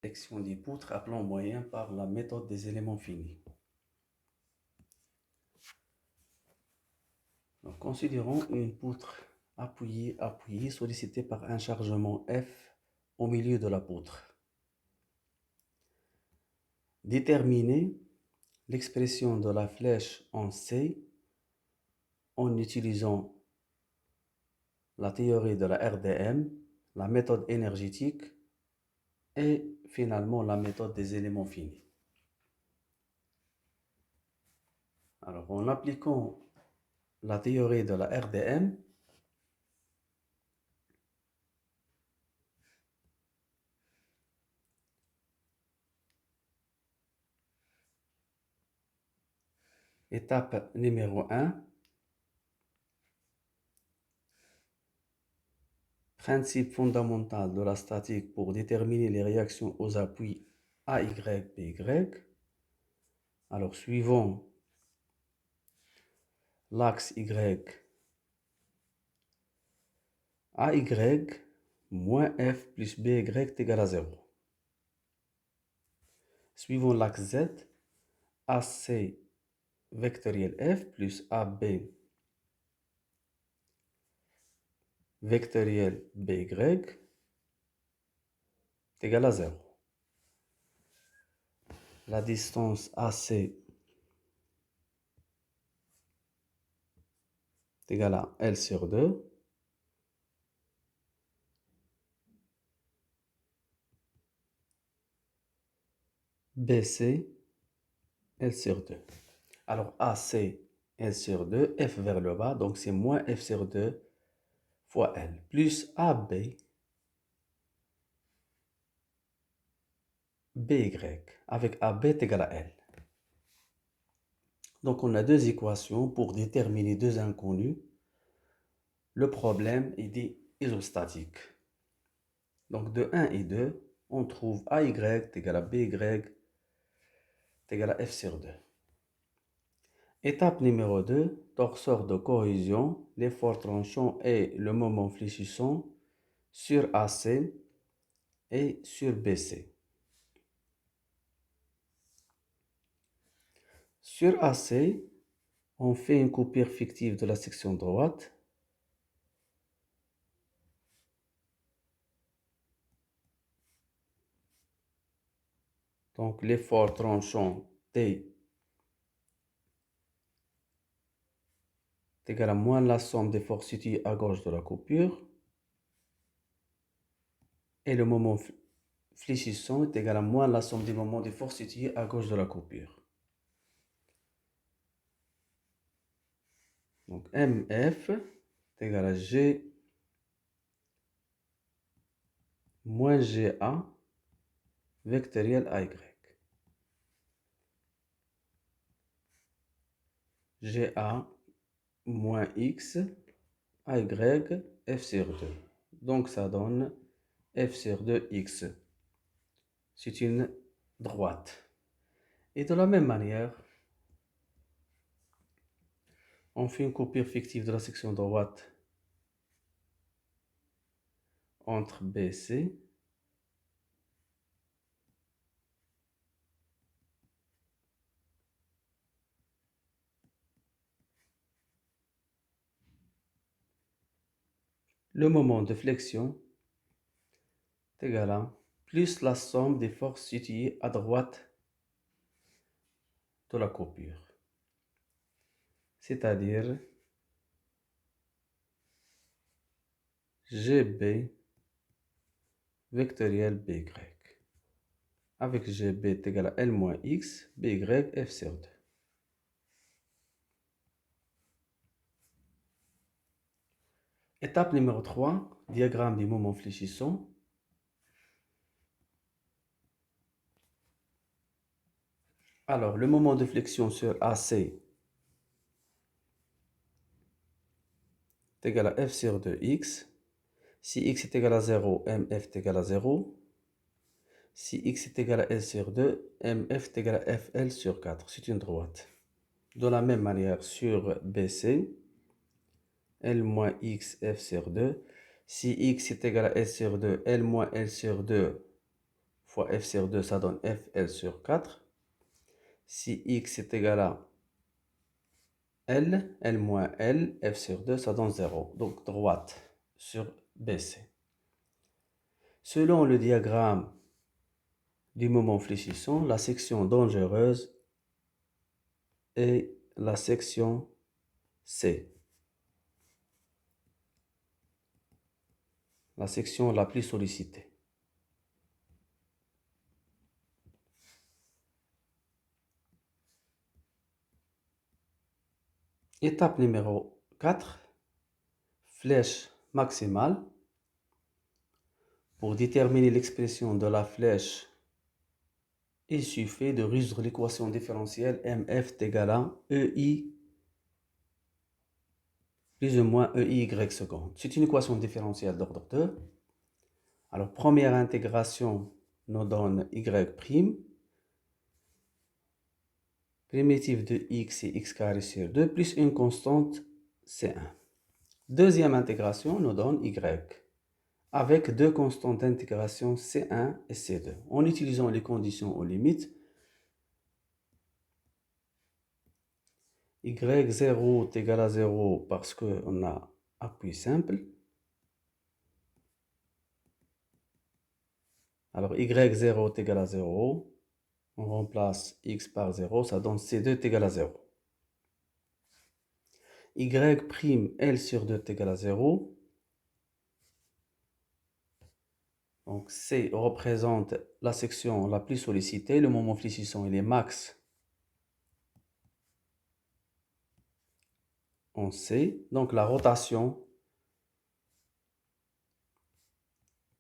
Sélection des poutres à plan moyen par la méthode des éléments finis. Donc, considérons une poutre appuyée sollicitée par un chargement F au milieu de la poutre. Déterminez l'expression de la flèche en C en utilisant la théorie de la RDM, la méthode énergétique et finalement la méthode des éléments finis. Alors, en appliquant la théorie de la RDM, étape numéro 1, principe fondamental de la statique pour déterminer les réactions aux appuis AY, BY. Alors, suivons l'axe Y, AY moins F plus BY est égal à 0. Suivons l'axe Z, AC vectoriel F plus AB vectoriel BY est égal à 0. La distance AC est égale à L sur 2. BC, L sur 2. Alors AC, L sur 2, F vers le bas, donc c'est moins F sur 2 fois L, plus AB, BY, avec AB est égal à L. Donc on a deux équations pour déterminer deux inconnus. Le problème est dit isostatique. Donc de 1 et 2, on trouve AY est égal à BY est égal à F sur 2. Étape numéro 2, torseur de cohésion, l'effort tranchant et le moment fléchissant sur AC et sur BC. Sur AC, on fait une coupure fictive de la section droite. Donc l'effort tranchant T est égal à moins la somme des forces situées à gauche de la coupure. Et le moment fléchissant est égal à moins la somme des moments des forces situées à gauche de la coupure. Donc MF est égal à G moins GA vectoriel AY. GA moins X AY F sur 2. Donc ça donne F sur 2X. C'est une droite. Et de la même manière, on fait une coupure fictive de la section droite entre BC le moment de flexion est égal à plus la somme des forces situées à droite de la coupure. C'est-à-dire GB vectoriel BY. Avec GB est égal à L moins X, BY F sur 2. Étape numéro 3, diagramme du moment fléchissant. Alors, le moment de flexion sur AC est égal à F sur 2X. Si X est égal à 0, MF est égal à 0. Si X est égal à L sur 2, MF est égal à FL sur 4. C'est une droite. De la même manière, sur BC, L moins X F sur 2. Si X est égal à L sur 2, L moins L sur 2 fois f sur 2, ça donne fl sur 4. Si x est égal à L moins L, f sur 2, ça donne 0. Donc droite sur BC. Selon le diagramme du moment fléchissant, la section dangereuse est la section C, la section la plus sollicitée. Étape numéro 4, flèche maximale. Pour déterminer l'expression de la flèche, il suffit de résoudre l'équation différentielle mf est égal à EI plus ou moins EI seconde. C'est une équation différentielle d'ordre 2. Alors, première intégration nous donne y'. Primitive de x est x carré sur 2 plus une constante C1. Deuxième intégration nous donne y avec deux constantes d'intégration C1 et C2. En utilisant les conditions aux limites, y0 est égal à 0 parce qu'on a appui simple. Alors y0 est égal à 0. On remplace x par 0, ça donne C2 est égal à 0. Y'L sur 2 est égal à 0. Donc C représente la section la plus sollicitée. Le moment fléchissant, il est max en C. Donc la rotation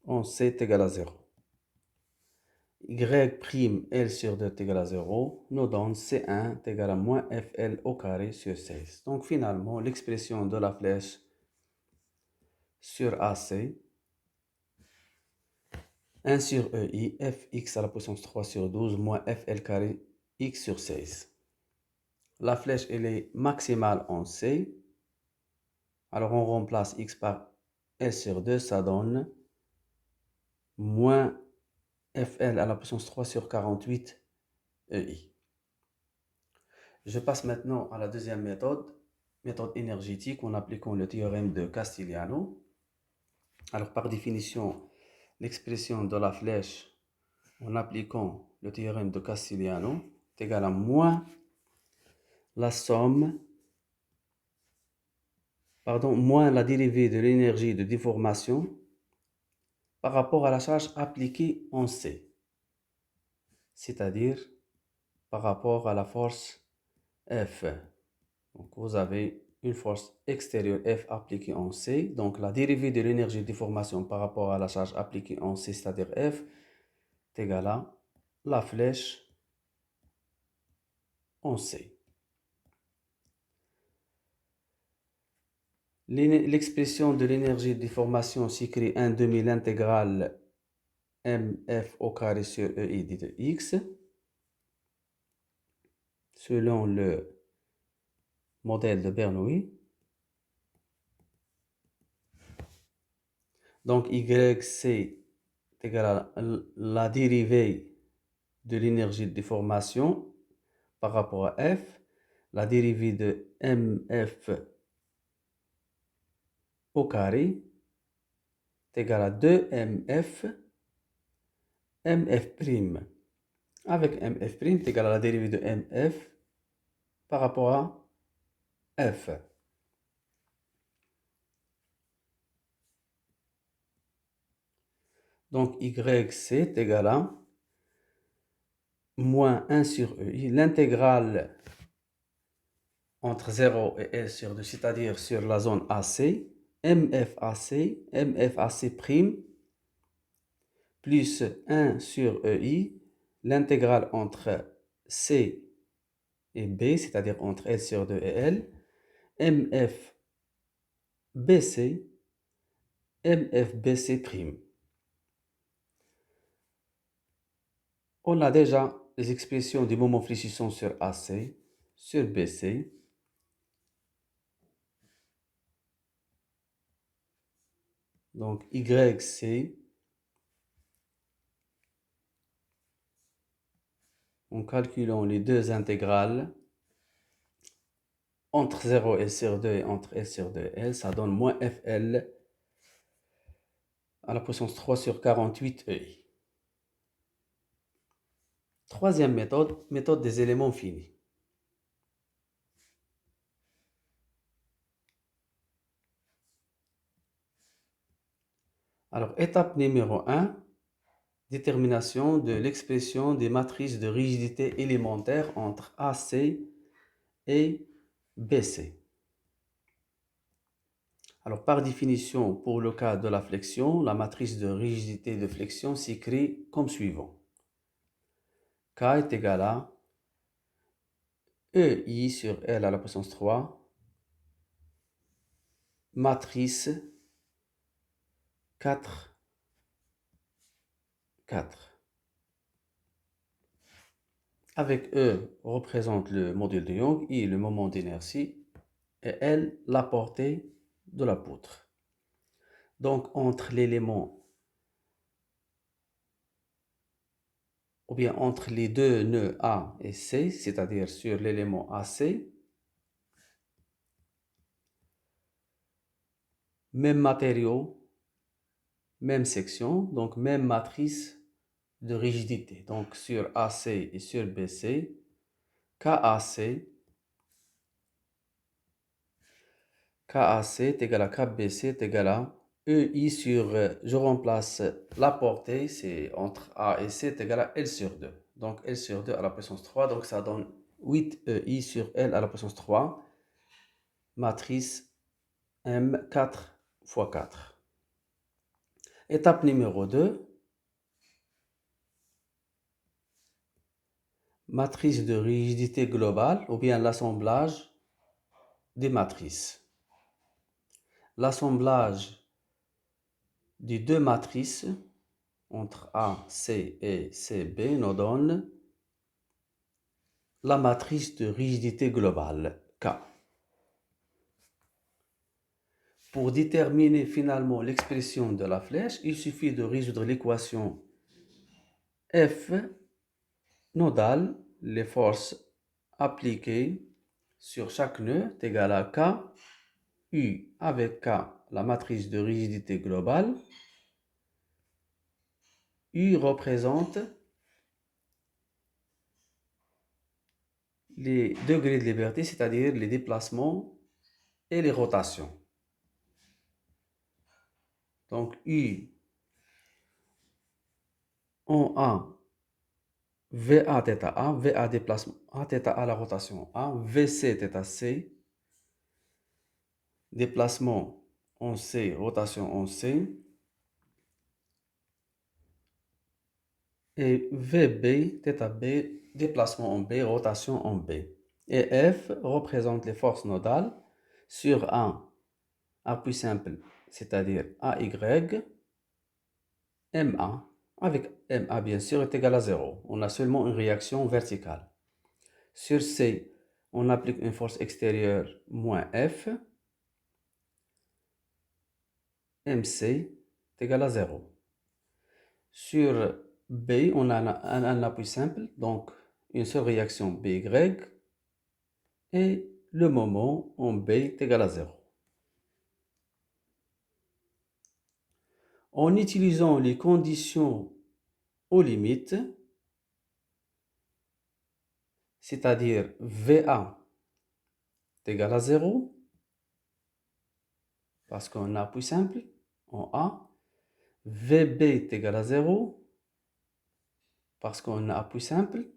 en C est égale à 0. Y'L sur 2 est égal à 0 nous donne C1 est égal à moins FL au carré sur 16. Donc finalement, l'expression de la flèche sur AC, 1 sur EI, fx à la puissance 3 sur 12 moins FL carré x sur 16. La flèche, elle est maximale en C. Alors on remplace x par L sur 2, ça donne moins FL à la puissance 3 sur 48 EI. Je passe maintenant à la deuxième méthode énergétique en appliquant le théorème de Castigliano. Alors par définition, l'expression de la flèche en appliquant le théorème de Castigliano est égale à moins la somme, moins la dérivée de l'énergie de déformation par rapport à la charge appliquée en C, c'est-à-dire par rapport à la force F. Donc vous avez une force extérieure F appliquée en C. Donc la dérivée de l'énergie de déformation par rapport à la charge appliquée en C, c'est-à-dire F, est égale à la flèche en C. L'expression de l'énergie de déformation s'écrit 1 demi l'intégrale mf au carré sur EI de x selon le modèle de Bernoulli. Donc YC est égal à la dérivée de l'énergie de déformation par rapport à F, la dérivée de MF au carré est égal à 2MF, MF'. Avec MF' est égal à la dérivée de MF par rapport à F. Donc YC est égal à moins 1 sur EI, l'intégrale entre 0 et L sur 2, c'est-à-dire sur la zone AC, MFAC prime, plus 1 sur EI, l'intégrale entre C et B, c'est-à-dire entre L sur 2 et L, MFBC prime. On a déjà les expressions du moment fléchissant sur AC, sur BC. Donc YC en calculant les deux intégrales entre 0 L sur 2 et entre L sur 2L, ça donne moins FL à la puissance 3 sur 48 EI. Troisième méthode, méthode des éléments finis. Alors, étape numéro 1, détermination de l'expression des matrices de rigidité élémentaire entre AC et BC. Alors, par définition, pour le cas de la flexion, la matrice de rigidité de flexion s'écrit comme suivant. K est égal à EI sur L à la puissance 3, matrice 4, 4. Avec E représente le module de Young, I le moment d'inertie et L la portée de la poutre. Donc entre l'élément, ou bien entre les deux nœuds A et C, c'est-à-dire sur l'élément AC, même matériau, même section, donc même matrice de rigidité. Donc sur AC et sur BC, KAC est égal à KBC est égal à EI sur, je remplace la portée, c'est entre A et C est égal à L sur 2. Donc L sur 2 à la puissance 3, donc ça donne 8 EI sur L à la puissance 3, matrice M 4 fois 4. Étape numéro 2, matrice de rigidité globale ou bien l'assemblage des matrices. L'assemblage des deux matrices entre A, C et CB nous donne la matrice de rigidité globale, K. Pour déterminer finalement l'expression de la flèche, il suffit de résoudre l'équation F nodale, les forces appliquées sur chaque nœud est égal à K, U avec K, la matrice de rigidité globale. U représente les degrés de liberté, c'est-à-dire les déplacements et les rotations. Donc U en A, VA θ A, VA déplacement A θ A la rotation A, VC θ C, déplacement en C, rotation en C, et VB θ B, déplacement en B, rotation en B. Et F représente les forces nodales sur un appui simple, c'est-à-dire AY, MA, avec MA bien sûr est égal à 0. On a seulement une réaction verticale. Sur C, on applique une force extérieure moins F, MC est égal à 0. Sur B, on a un appui simple, donc une seule réaction BY, et le moment en B est égal à 0. En utilisant les conditions aux limites, c'est-à-dire VA est égal à 0, parce qu'on a appui simple en A, VB est égal à 0, parce qu'on a appui simple,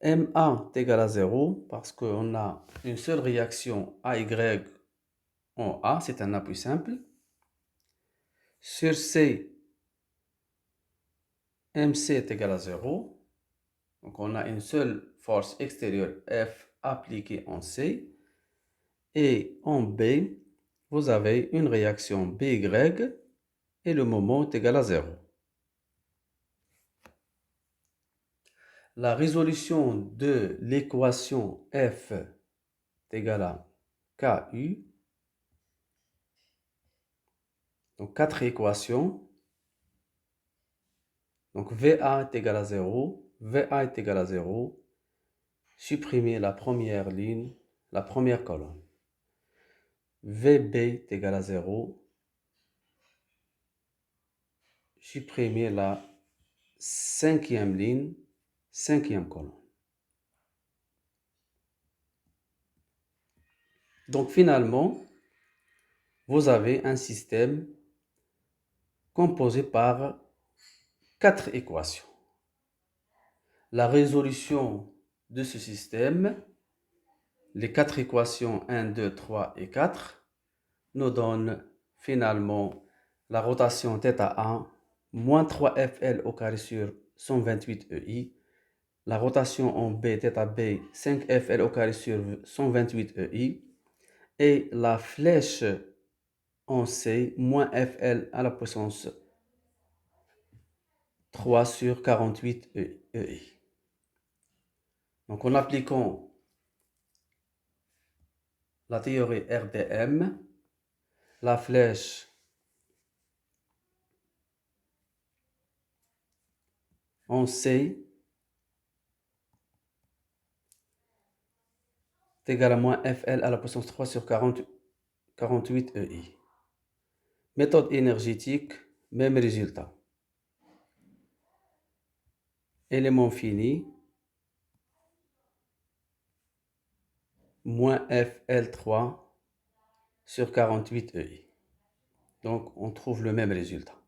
MA est égal à 0, parce qu'on a une seule réaction AY en A, c'est un appui simple. Sur C, MC est égal à 0. Donc on a une seule force extérieure F appliquée en C. Et en B, vous avez une réaction BY et le moment est égal à 0. La résolution de l'équation F est égale à KU. Donc 4 équations. Donc, VA est égal à 0. VA est égal à 0. Supprimer la première ligne, la première colonne. VB est égal à 0. Supprimer la cinquième ligne, cinquième colonne. Donc finalement, vous avez un système composé par 4 équations. La résolution de ce système, les 4 équations 1, 2, 3 et 4, nous donnent finalement la rotation θ1 moins 3FL au carré sur 128 EI, la rotation en B, θB, 5FL au carré sur 128 EI, et la flèche en C, moins FL à la puissance 3 sur 48 EI. Donc en appliquant la théorie RDM, la flèche en C est égal à moins FL à la puissance 3 sur 48 EI. Méthode énergétique, même résultat. Élément fini, moins FL3 sur 48 EI. Donc, on trouve le même résultat.